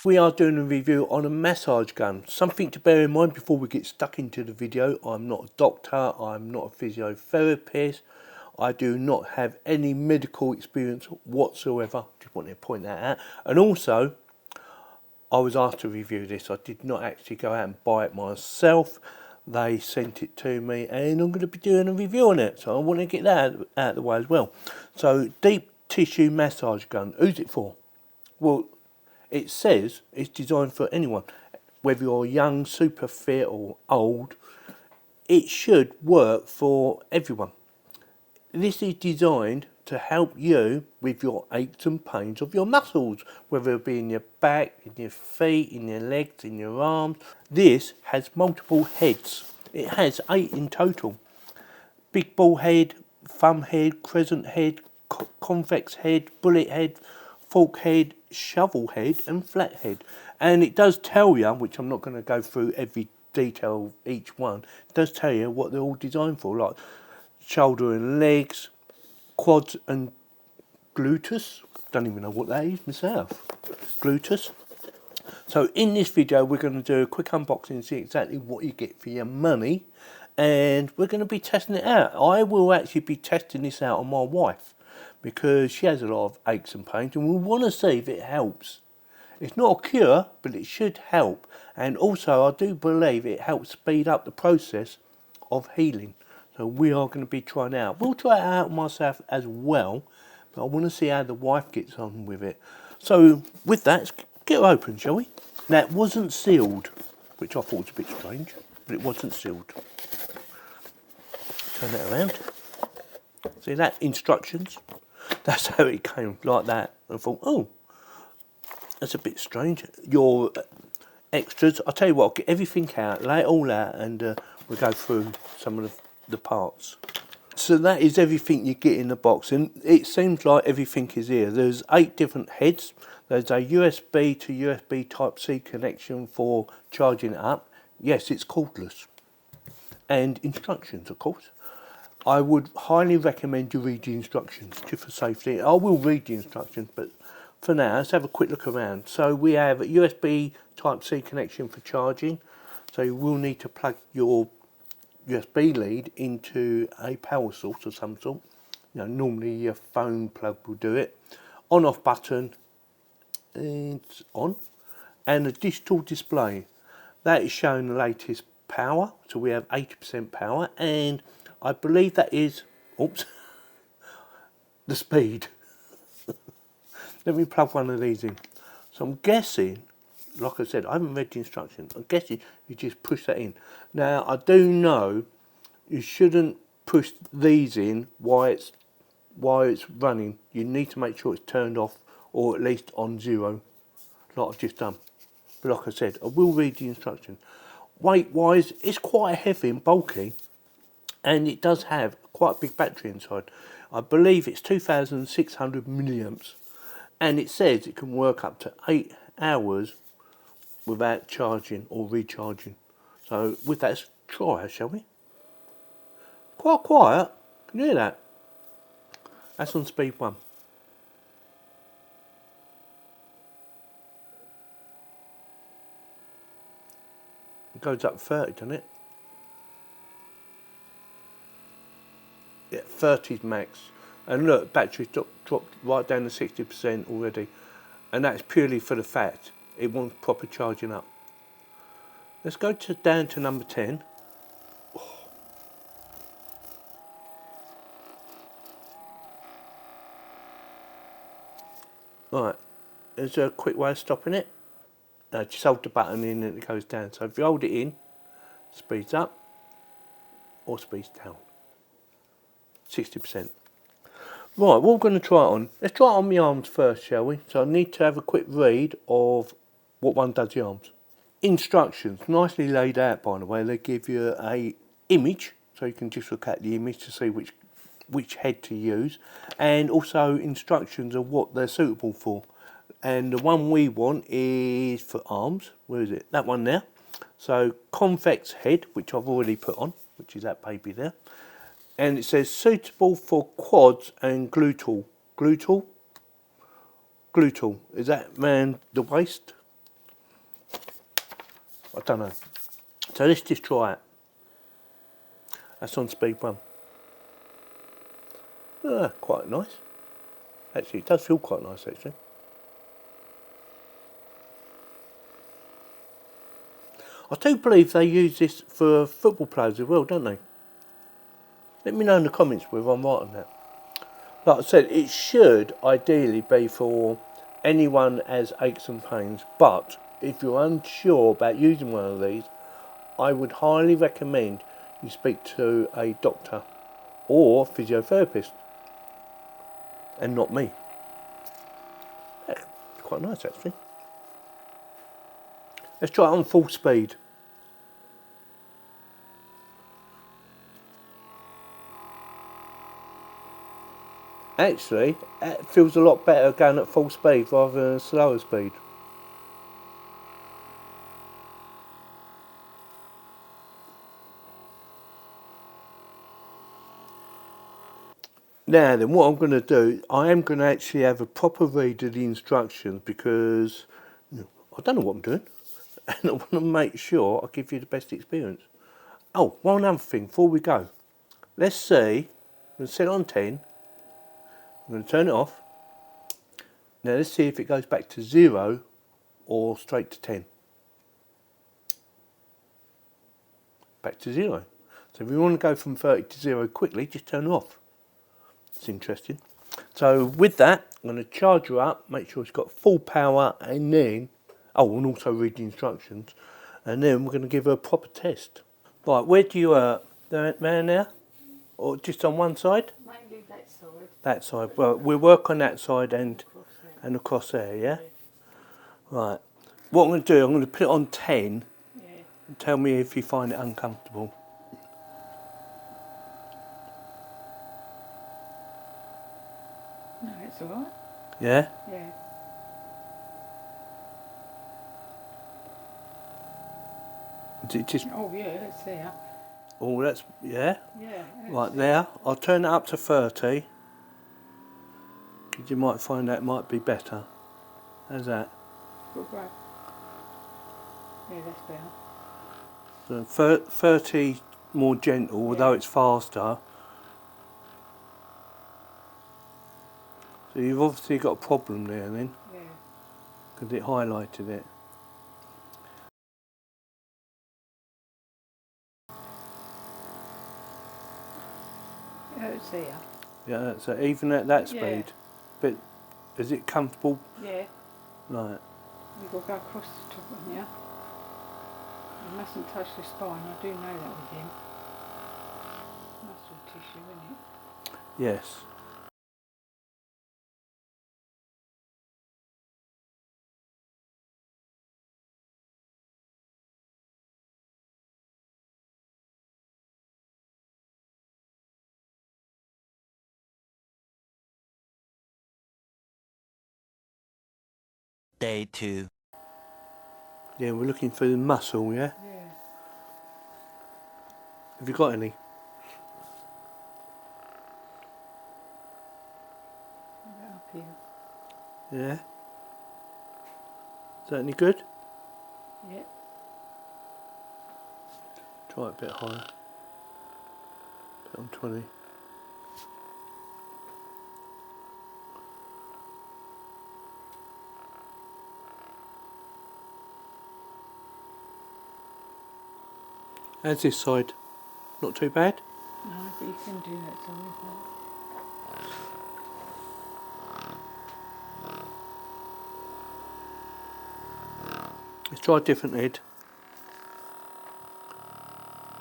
We are doing a review on a massage gun. Something to bear in mind before we get stuck into the video. I'm not a doctor, I'm not a physiotherapist. I do not have any medical experience whatsoever. Just wanted to point that out. And also, I was asked to review this. I did not actually go out and buy it myself. They sent it to me and I'm going to be doing a review on it. So I want to get that out of the way as well. So, deep tissue massage gun. Who's it for? Well, it says it's designed for anyone, whether you're young, super fit or old. It should work for everyone. This is designed to help you with your aches and pains of your muscles, whether it be in your back, in your feet, in your legs, in your arms. This has multiple heads. It has 8 in total. Big ball head, thumb head, crescent head, convex head, bullet head, fork head, shovel head and flat head. And it does tell you, which I'm not going to go through every detail of each one, it does tell you what they're all designed for, like shoulder and legs, quads and gluteus. Don't even know what that is myself. Gluteus. So in this video we're going to do a quick unboxing and see exactly what you get for your money, and we're going to be testing it out. I will actually be testing this out on my wife, because she has a lot of aches and pains and we want to see if it helps. It's not a cure, but it should help. And also I do believe it helps speed up the process of healing. So we are going to be trying it out. We'll try it out myself as well, but I want to see how the wife gets on with it. So with that, let's get her open, shall we? Now it wasn't sealed, which I thought was a bit strange, but it wasn't sealed. Turn that around. See that? Instructions. That's how it came, like that. I thought, oh, that's a bit strange. Your extras, I'll tell you what, I'll get everything out, lay it all out, and we'll go through some of the parts. So that is everything you get in the box, and it seems like everything is here. There's 8 different heads. There's a USB to USB Type-C connection for charging it up. Yes, it's cordless. And instructions, of course. I would highly recommend you read the instructions, just for safety. I will read the instructions, but for now, let's have a quick look around. So we have a USB Type-C connection for charging. So you will need to plug your USB lead into a power source of some sort. You know, normally your phone plug will do it. On-off button, it's on. And a digital display. That is showing the latest power. So we have 80% power, and I believe that is, oops, the speed. Let me plug one of these in. So I'm guessing, like I said, I haven't read the instructions. I'm guessing you just push that in. Now I do know you shouldn't push these in while it's running. You need to make sure it's turned off, or at least on 0, like I've just done. But like I said, I will read the instructions. Weight wise, it's quite heavy and bulky. And it does have quite a big battery inside. I believe it's 2,600 milliamps. And it says it can work up to 8 hours without charging or recharging. So with that, let's try, shall we? Quite quiet. Can you hear that? That's on speed 1. It goes up 30, doesn't it? Yeah, 30's max. And look, battery's dropped right down to 60% already. And that's purely for the fact it wants proper charging up. Let's go down to number 10. Oh. Right, there's a quick way of stopping it. Just hold the button in and it goes down. So if you hold it in, speeds up or speeds down. 60%. Right, what we're going to try it on. Let's try it on my arms first, shall we? So I need to have a quick read of what one does the arms. Instructions, nicely laid out by the way. They give you a image, so you can just look at the image to see which head to use, and also instructions of what they're suitable for. And the one we want is for arms. Where is it? That one there. So convex head, which I've already put on, which is that baby there. And it says suitable for quads and gluteal. Gluteal? Gluteal. Is that round the waist? I don't know. So let's just try it. That's on speed 1. Quite nice. Actually, it does feel quite nice actually. I do believe they use this for football players as well, don't they? Let me know in the comments whether I'm right on that. Like I said, it should ideally be for anyone has aches and pains, but if you're unsure about using one of these, I would highly recommend you speak to a doctor or physiotherapist, and not me. Yeah, it's quite nice actually. Let's try it on full speed. Actually, it feels a lot better going at full speed rather than slower speed. Now then, what I'm going to do, I am going to actually have a proper read of the instructions because I don't know what I'm doing and I want to make sure I give you the best experience. Oh, one other thing before we go. Let's see, I'm going to set it on 10, I'm going to turn it off. Now let's see if it goes back to 0 or straight to 10. Back to 0. So if we want to go from 30 to 0 quickly, just turn it off. It's interesting. So with that, I'm going to charge her up, make sure it's got full power, and then, oh, and also read the instructions, and then we're going to give her a proper test. Right, where do you hurt? There now? Or just on one side? Maybe that side. That side. Well, we'll work on that side and across there, yeah? Right. What I'm going to do, I'm going to put it on 10, and tell me if you find it uncomfortable. No, it's alright. Yeah? Yeah. Is it just, Oh yeah, it's there. oh, that's, yeah? Yeah. Right there. I'll turn it up to 30. Because you might find that might be better. How's that? Good grab. Yeah, that's better. So 30 more gentle, although it's faster. So you've obviously got a problem there then. Yeah. Because it highlighted it. Yeah, it's there. Yeah, so even at that speed. Yeah. But is it comfortable? Yeah. Right. You've got to go across the top on you. You mustn't touch the spine, I do know that with him. Muscle tissue, isn't it? Yes. Day 2. Yeah, we're looking for the muscle, yeah? Yeah. Have you got any? Right up here. Yeah? Is that any good? Yeah. Try it a bit higher. Put on 20. How's this side? Not too bad? No, but you can do that, sorry. Let's try a different head.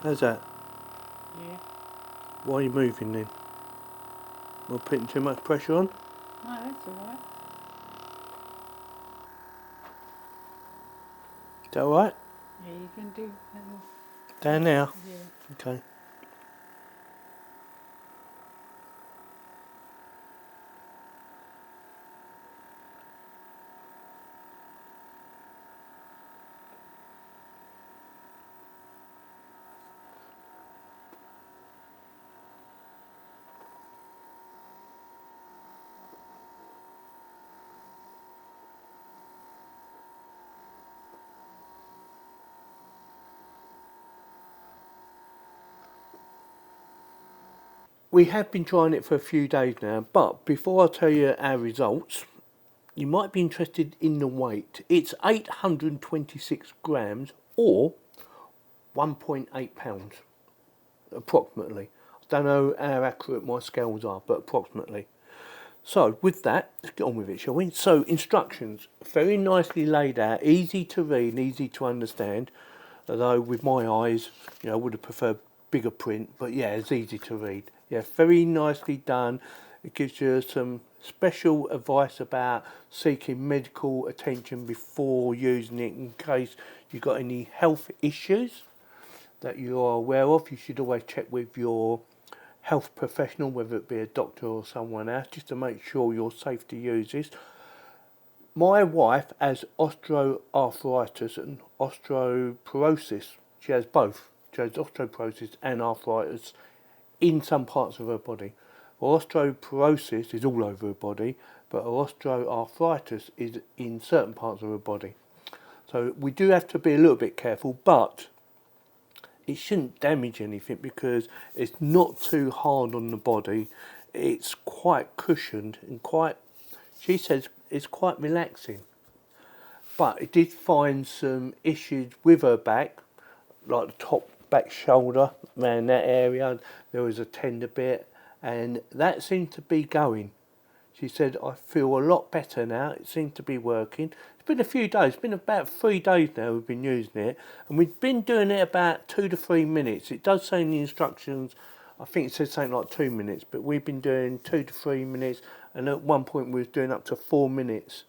How's that? Yeah. Why are you moving then? We're putting too much pressure on? No, that's alright. Is that alright? Yeah, you can do Down now? Yeah. Okay. We have been trying it for a few days now, but before I tell you our results, you might be interested in the weight. It's 826 grams or 1.8 pounds, approximately. I don't know how accurate my scales are, but approximately. So with that, let's get on with it, shall we? So instructions, very nicely laid out, easy to read, easy to understand. Although with my eyes, I would have preferred bigger print, but yeah, it's easy to read. Yeah, very nicely done. It gives you some special advice about seeking medical attention before using it in case you've got any health issues that you are aware of. You should always check with your health professional, whether it be a doctor or someone else, just to make sure you're safe to use this. My wife has osteoarthritis and osteoporosis. She has both. She has osteoporosis and arthritis in some parts of her body. Her osteoporosis is all over her body, but her osteoarthritis is in certain parts of her body. So we do have to be a little bit careful, but it shouldn't damage anything because it's not too hard on the body. It's quite cushioned and quite, she says, it's quite relaxing. But it did find some issues with her back, like the top back shoulder, around that area. There was a tender bit, and that seemed to be going. She said, I feel a lot better now. It seems to be working. It's been a few days. It's been about 3 days now we've been using it. And we've been doing it about 2 to 3 minutes. It does say in the instructions, I think it says something like 2 minutes. But we've been doing 2 to 3 minutes. And at one point we was doing up to 4 minutes.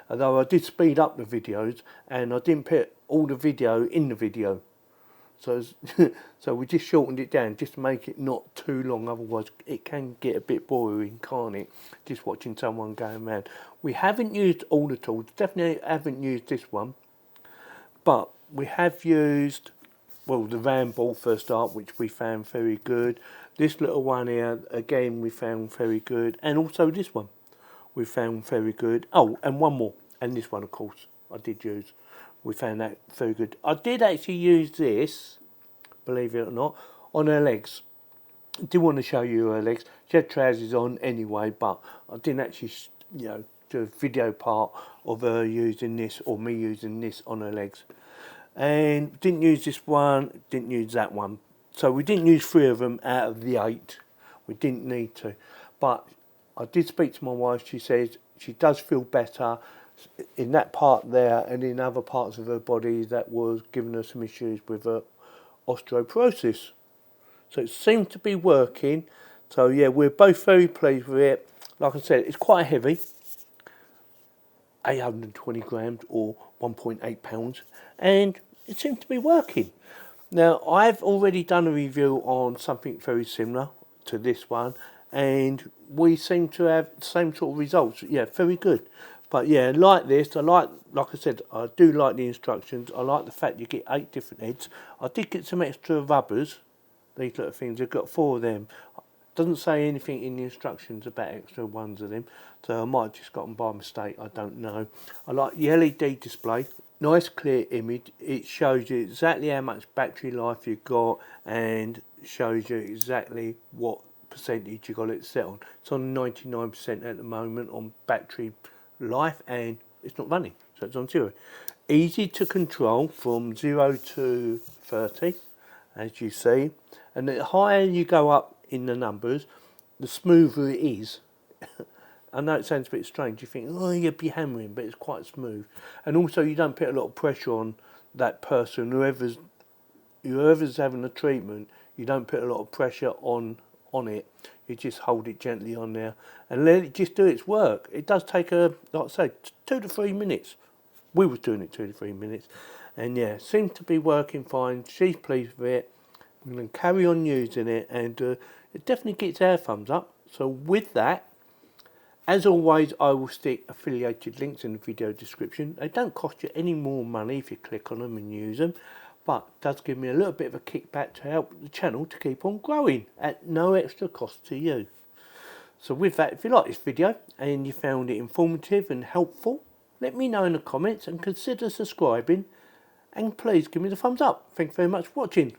Although I did speed up the videos. And I didn't put all the video in the video. So, so we just shortened it down just to make it not too long. Otherwise, it can get a bit boring, can't it? Just watching someone going around. We haven't used all the tools. Definitely haven't used this one. But we have used, well, the round ball for a start, which we found very good. This little one here, again, we found very good. And also this one, we found very good. Oh, and one more. And this one, of course, I did use. We found that very good. I did actually use this, believe it or not, on her legs. I did want to show you her legs. She had trousers on anyway, but I didn't actually, do a video part of her using this, or me using this on her legs. And didn't use this one, didn't use that one. So we didn't use 3 of them out of the 8. We didn't need to. But I did speak to my wife. She says she does feel better in that part there, and in other parts of her body that was giving her some issues with her osteoporosis. So it seemed to be working. So yeah, we're both very pleased with it. Like I said, it's quite heavy, 820 grams or 1.8 pounds, and it seems to be working. Now, I've already done a review on something very similar to this one, and we seem to have the same sort of results. Yeah, very good. But yeah, like this, like I said, I do like the instructions. I like the fact you get 8 different heads. I did get some extra rubbers, these little things. I've got 4 of them. Doesn't say anything in the instructions about extra ones of them, so I might have just got them by mistake. I don't know. I like the LED display. Nice clear image. It shows you exactly how much battery life you've got and shows you exactly what percentage you got it set on. It's on 99% at the moment on battery life, and it's not running, so it's on 0. Easy to control from 0 to 30, as you see, and the higher you go up in the numbers, the smoother it is. I know it sounds a bit strange. You think, oh, you'd be hammering, but it's quite smooth. And also, you don't put a lot of pressure on that person, whoever's having the treatment. You don't put a lot of pressure on it. You just hold it gently on there and let it just do its work. It does take like I say, 2 to 3 minutes. We were doing it 2 to 3 minutes, and yeah, seems to be working fine. She's pleased with it. We're going to carry on using it, and it definitely gets our thumbs up. So with that, as always, I will stick affiliated links in the video description. They don't cost you any more money if you click on them and use them, but it does give me a little bit of a kickback to help the channel to keep on growing at no extra cost to you. So with that, if you like this video and you found it informative and helpful, let me know in the comments and consider subscribing, and please give me the thumbs up. Thank you very much for watching.